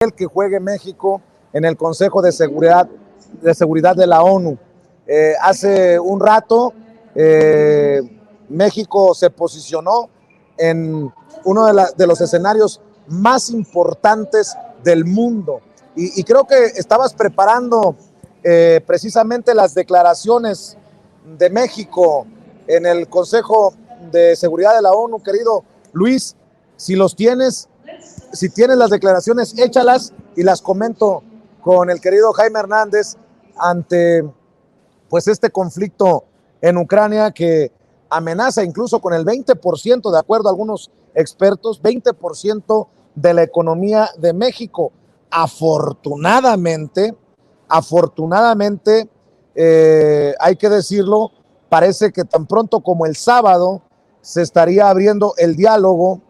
el que juegue México en el Consejo de Seguridad de la ONU. Hace un rato México se posicionó en uno de los escenarios más importantes del mundo y creo que estabas preparando precisamente las declaraciones de México en el Consejo de Seguridad de la ONU, querido Luis. Si los tienes, si tienes las declaraciones, échalas y las comento con el querido Jaime Hernández ante pues este conflicto en Ucrania que amenaza incluso con el 20%, de acuerdo a algunos expertos, 20% de la economía de México. Afortunadamente, hay que decirlo, parece que tan pronto como el sábado se estaría abriendo el diálogo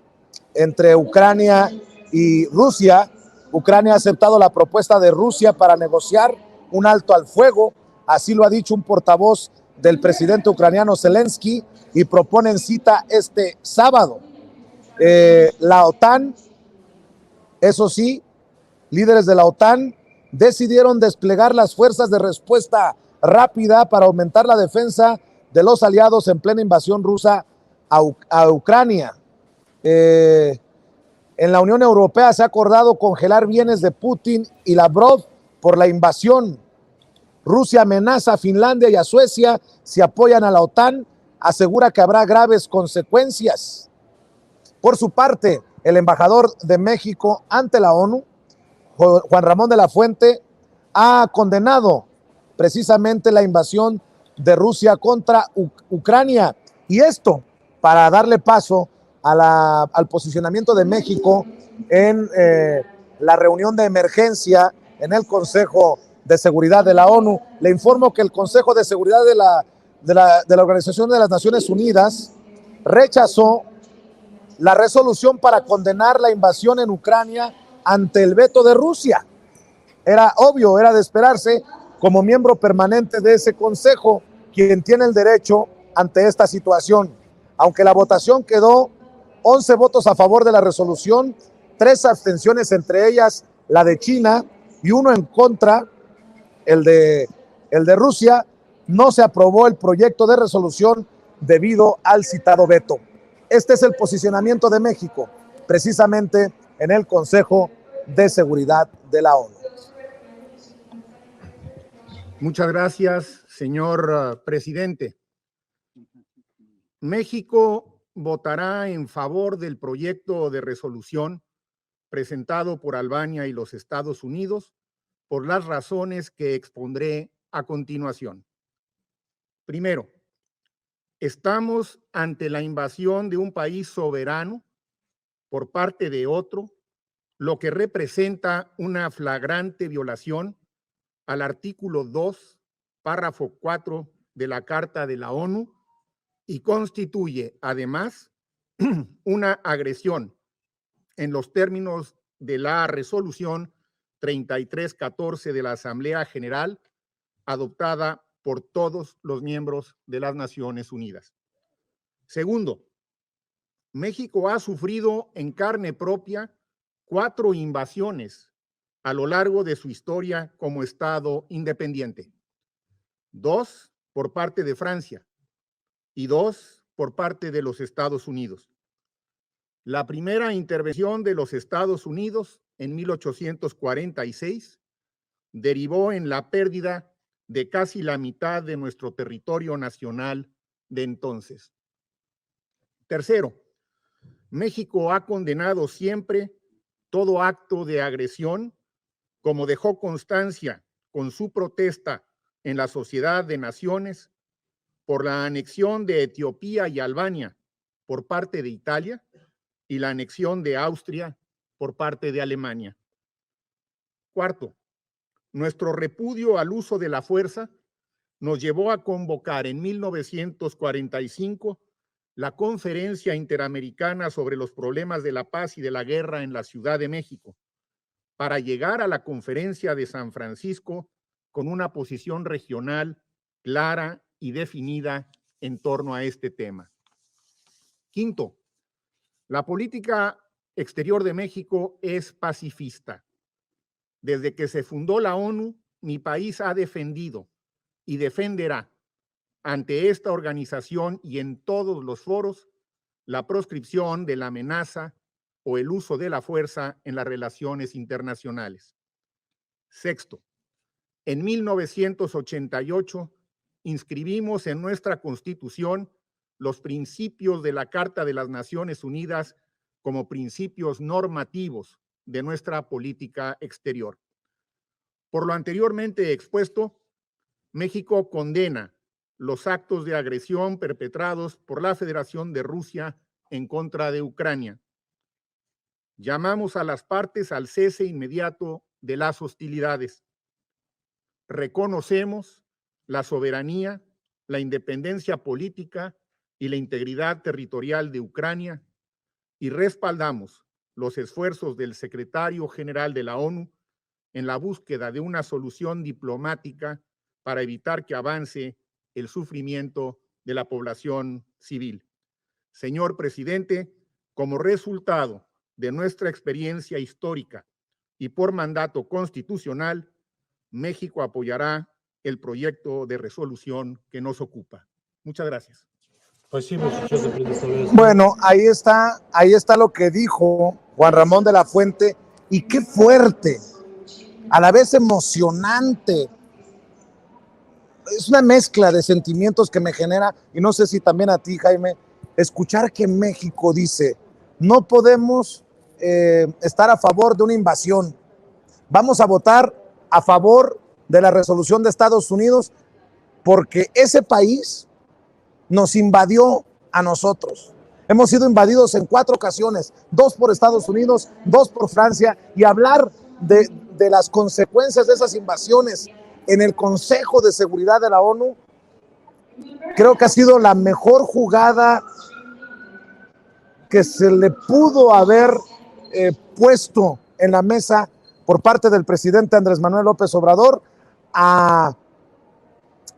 entre Ucrania y Rusia. Ucrania ha aceptado la propuesta de Rusia para negociar un alto al fuego, así lo ha dicho un portavoz del presidente ucraniano Zelensky, y proponen cita este sábado. La OTAN, eso sí, líderes de la OTAN decidieron desplegar las fuerzas de respuesta rápida para aumentar la defensa de los aliados en plena invasión rusa a Ucrania. En la Unión Europea se ha acordado congelar bienes de Putin y Lavrov por la invasión. Rusia amenaza a Finlandia y a Suecia si apoyan a la OTAN, asegura que habrá graves consecuencias. Por su parte, el embajador de México ante la ONU, Juan Ramón de la Fuente, ha condenado precisamente la invasión de Rusia contra Ucrania, y esto para darle paso al posicionamiento de México en la reunión de emergencia en el Consejo de Seguridad de la ONU. Le informo que el Consejo de Seguridad de la Organización de las Naciones Unidas rechazó la resolución para condenar la invasión en Ucrania ante el veto de Rusia. Era obvio, era de esperarse, como miembro permanente de ese consejo, quien tiene el derecho ante esta situación. Aunque la votación quedó 11 votos a favor de la resolución, 3 abstenciones, entre ellas la de China, y 1 en contra, el de Rusia, no se aprobó el proyecto de resolución debido al citado veto. Este es el posicionamiento de México, precisamente en el Consejo de Seguridad de la ONU. Muchas gracias, señor presidente. México votará en favor del proyecto de resolución presentado por Albania y los Estados Unidos por las razones que expondré a continuación. Primero, estamos ante la invasión de un país soberano por parte de otro, lo que representa una flagrante violación al artículo 2, párrafo 4 de la Carta de la ONU, y constituye, además, una agresión en los términos de la resolución 3314 de la Asamblea General, adoptada por todos los miembros de las Naciones Unidas. Segundo, México ha sufrido en carne propia 4 invasiones a lo largo de su historia como Estado independiente. 2 por parte de Francia y 2 por parte de los Estados Unidos. La primera intervención de los Estados Unidos en 1846 derivó en la pérdida de casi la mitad de nuestro territorio nacional de entonces. Tercero, México ha condenado siempre todo acto de agresión, como dejó constancia con su protesta en la Sociedad de Naciones por la anexión de Etiopía y Albania por parte de Italia y la anexión de Austria por parte de Alemania. Cuarto, nuestro repudio al uso de la fuerza nos llevó a convocar en 1945 la Conferencia Interamericana sobre los Problemas de la Paz y de la Guerra en la Ciudad de México, para llegar a la Conferencia de San Francisco con una posición regional clara y definida en torno a este tema. Quinto, la política exterior de México es pacifista, Desde que se fundó la ONU, mi país ha defendido y defenderá ante esta organización y en todos los foros la proscripción de la amenaza o el uso de la fuerza en las relaciones internacionales. Sexto, en 1988 inscribimos en nuestra Constitución los principios de la Carta de las Naciones Unidas como principios normativos de nuestra política exterior. Por lo anteriormente expuesto, México condena los actos de agresión perpetrados por la Federación de Rusia en contra de Ucrania. Llamamos a las partes al cese inmediato de las hostilidades. Reconocemos la soberanía, la independencia política y la integridad territorial de Ucrania y respaldamos los esfuerzos del secretario general de la ONU en la búsqueda de una solución diplomática para evitar que avance el sufrimiento de la población civil. Señor presidente, como resultado de nuestra experiencia histórica y por mandato constitucional, México apoyará el proyecto de resolución que nos ocupa. Muchas gracias. Bueno, ahí está lo que dijo Juan Ramón de la Fuente, y qué fuerte, a la vez emocionante. Es una mezcla de sentimientos que me genera, y no sé si también a ti, Jaime, escuchar que México dice, no podemos estar a favor de una invasión, vamos a votar a favor de la resolución de Estados Unidos porque ese país nos invadió a nosotros. Hemos sido invadidos en 4 ocasiones, 2 por Estados Unidos, 2 por Francia, y hablar de las consecuencias de esas invasiones en el Consejo de Seguridad de la ONU, creo que ha sido la mejor jugada que se le pudo haber puesto en la mesa por parte del presidente Andrés Manuel López Obrador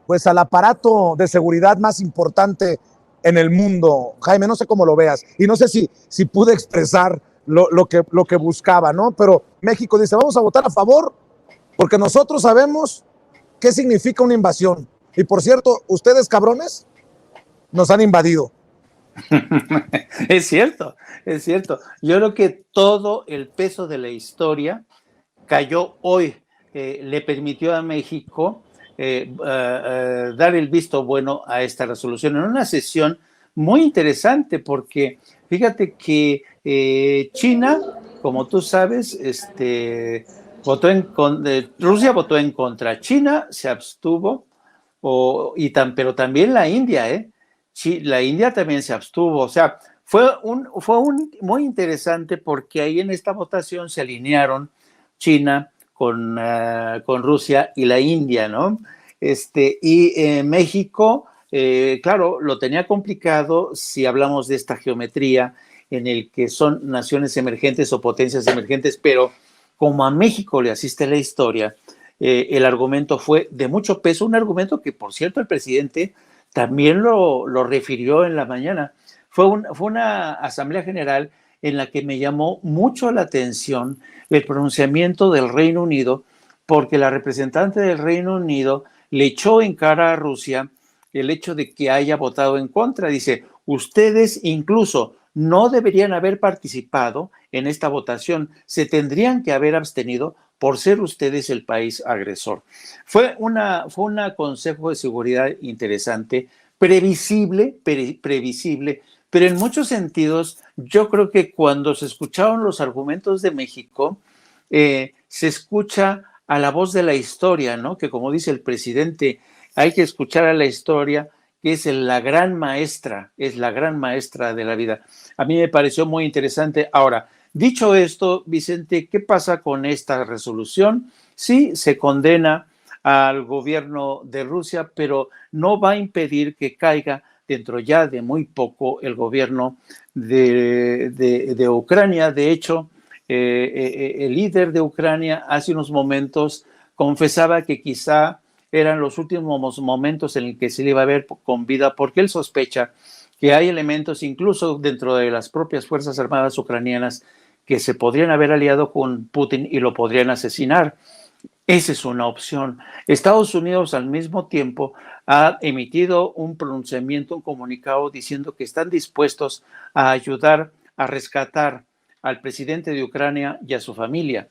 pues al aparato de seguridad más importante en el mundo. Jaime, no sé cómo lo veas, y no sé si pude expresar lo que buscaba, ¿no? Pero México dice, vamos a votar a favor porque nosotros sabemos qué significa una invasión. Y por cierto, ustedes, cabrones, nos han invadido. Es cierto, es cierto. Yo creo que todo el peso de la historia cayó hoy, le permitió a México dar el visto bueno a esta resolución en una sesión muy interesante, porque fíjate que China, como tú sabes, Rusia votó en contra, China se abstuvo, pero también la India, la India también se abstuvo. O sea, fue muy interesante, porque ahí en esta votación se alinearon China con Rusia y la India, ¿no? México, claro, lo tenía complicado si hablamos de esta geometría en el que son naciones emergentes o potencias emergentes, pero como a México le asiste la historia, el argumento fue de mucho peso, un argumento que, por cierto, el presidente también lo refirió en la mañana. Fue una asamblea general en la que me llamó mucho la atención el pronunciamiento del Reino Unido, porque la representante del Reino Unido le echó en cara a Rusia el hecho de que haya votado en contra. Dice, ustedes incluso no deberían haber participado en esta votación, se tendrían que haber abstenido por ser ustedes el país agresor. Fue un consejo de seguridad interesante, previsible, pero en muchos sentidos yo creo que cuando se escucharon los argumentos de México, se escucha a la voz de la historia, ¿no? Que, como dice el presidente, hay que escuchar a la historia, que es la gran maestra de la vida. A mí me pareció muy interesante. Ahora, dicho esto, Vicente, ¿qué pasa con esta resolución? Sí, se condena al gobierno de Rusia, pero no va a impedir que caiga dentro ya de muy poco el gobierno de Ucrania. De hecho, el líder de Ucrania hace unos momentos confesaba que quizá eran los últimos momentos en el que se le iba a ver con vida, porque él sospecha que hay elementos incluso dentro de las propias Fuerzas Armadas ucranianas que se podrían haber aliado con Putin y lo podrían asesinar. Esa es una opción. Estados Unidos al mismo tiempo ha emitido un pronunciamiento, un comunicado diciendo que están dispuestos a ayudar a rescatar al presidente de Ucrania y a su familia.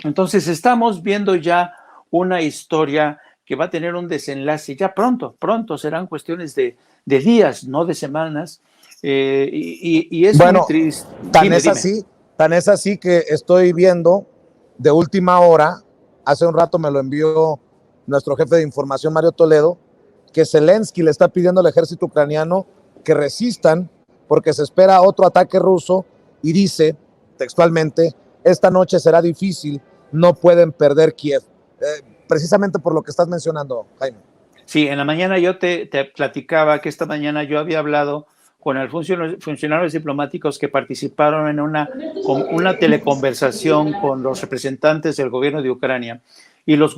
Entonces estamos viendo ya una historia que va a tener un desenlace ya pronto, serán cuestiones de días, no de semanas, y es bueno, muy triste. Tan es así que estoy viendo de última hora, hace un rato me lo envió nuestro jefe de información, Mario Toledo, que Zelensky le está pidiendo al ejército ucraniano que resistan porque se espera otro ataque ruso y dice textualmente, esta noche será difícil, no pueden perder Kiev. Precisamente por lo que estás mencionando, Jaime. Sí, en la mañana yo te platicaba que esta mañana yo había hablado con algunos funcionarios diplomáticos que participaron en una teleconversación con los representantes del gobierno de Ucrania, y los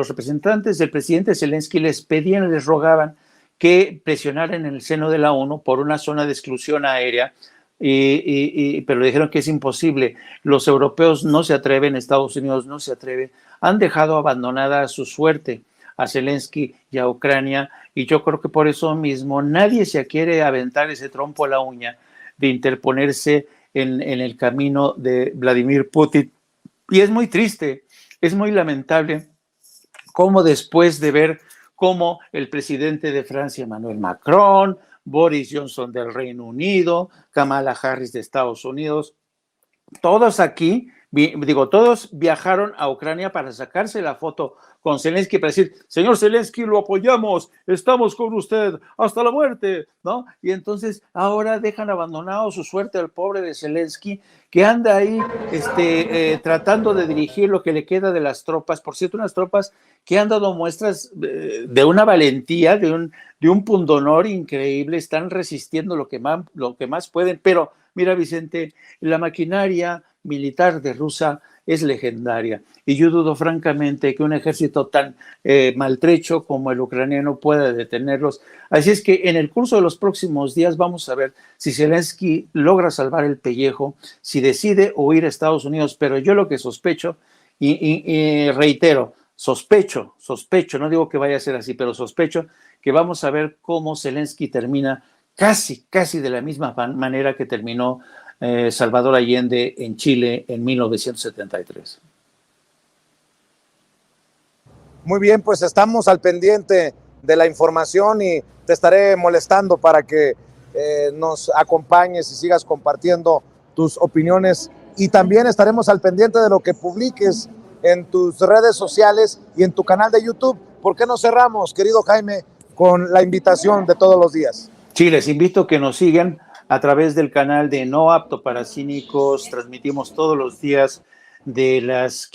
representantes del presidente Zelensky les pedían, les rogaban que presionaran en el seno de la ONU por una zona de exclusión aérea, pero dijeron que es imposible. Los europeos no se atreven, Estados Unidos no se atreve, han dejado abandonada a su suerte a Zelensky y a Ucrania, y yo creo que por eso mismo nadie se quiere aventar ese trompo a la uña de interponerse en el camino de Vladimir Putin. Y es muy triste, es muy lamentable cómo después de ver cómo el presidente de Francia, Emmanuel Macron, Boris Johnson del Reino Unido, Kamala Harris de Estados Unidos, todos aquí, todos viajaron a Ucrania para sacarse la foto con Zelensky, para decir, señor Zelensky, lo apoyamos, estamos con usted hasta la muerte, ¿no? Y entonces ahora dejan abandonado su suerte al pobre de Zelensky, que anda ahí tratando de dirigir lo que le queda de las tropas. Por cierto, unas tropas que han dado muestras de una valentía, de un pundonor increíble, están resistiendo lo que más pueden, pero mira, Vicente, la maquinaria militar de Rusia es legendaria, y yo dudo francamente que un ejército tan maltrecho como el ucraniano pueda detenerlos. Así es que en el curso de los próximos días vamos a ver si Zelensky logra salvar el pellejo, si decide huir a Estados Unidos, pero yo lo que sospecho, y reitero, sospecho, no digo que vaya a ser así, pero sospecho que vamos a ver cómo Zelensky termina casi de la misma manera que terminó Salvador Allende en Chile en 1973. Muy bien, pues estamos al pendiente de la información y te estaré molestando para que nos acompañes y sigas compartiendo tus opiniones, y también estaremos al pendiente de lo que publiques en tus redes sociales y en tu canal de YouTube. ¿Por qué no cerramos, querido Jaime, con la invitación de todos los días? Sí, les invito a que nos sigan a través del canal de No Apto para Cínicos. Transmitimos todos los días de las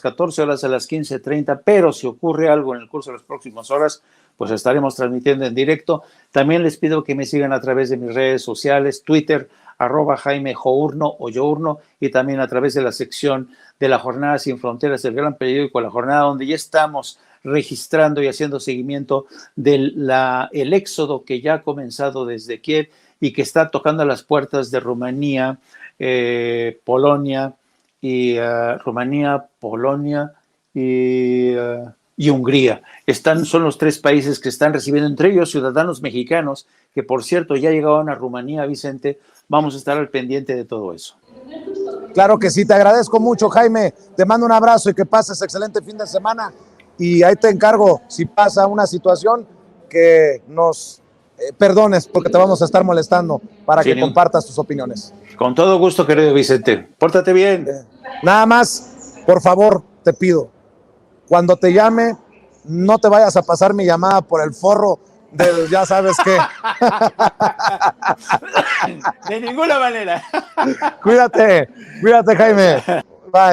14 horas a las 15:30, pero si ocurre algo en el curso de las próximas horas, pues estaremos transmitiendo en directo. También les pido que me sigan a través de mis redes sociales, Twitter, @Jaime Journo o Yourno, y también a través de la sección de la Jornada Sin Fronteras del gran periódico La Jornada, donde ya estamos registrando y haciendo seguimiento del éxodo que ya ha comenzado desde Kiev y que está tocando a las puertas de Rumanía, Polonia y Hungría. Son los tres países que están recibiendo, entre ellos ciudadanos mexicanos, que por cierto ya llegaron a Rumanía, Vicente. Vamos a estar al pendiente de todo eso. Claro que sí, te agradezco mucho, Jaime. Te mando un abrazo y que pases excelente fin de semana. Y ahí te encargo, si pasa una situación, que nos perdones, porque te vamos a estar molestando para que compartas tus opiniones. Con todo gusto, querido Vicente. Pórtate bien. Nada más, por favor, te pido, cuando te llame, no te vayas a pasar mi llamada por el forro de ya sabes qué. De ninguna manera. Cuídate, Jaime. Bye.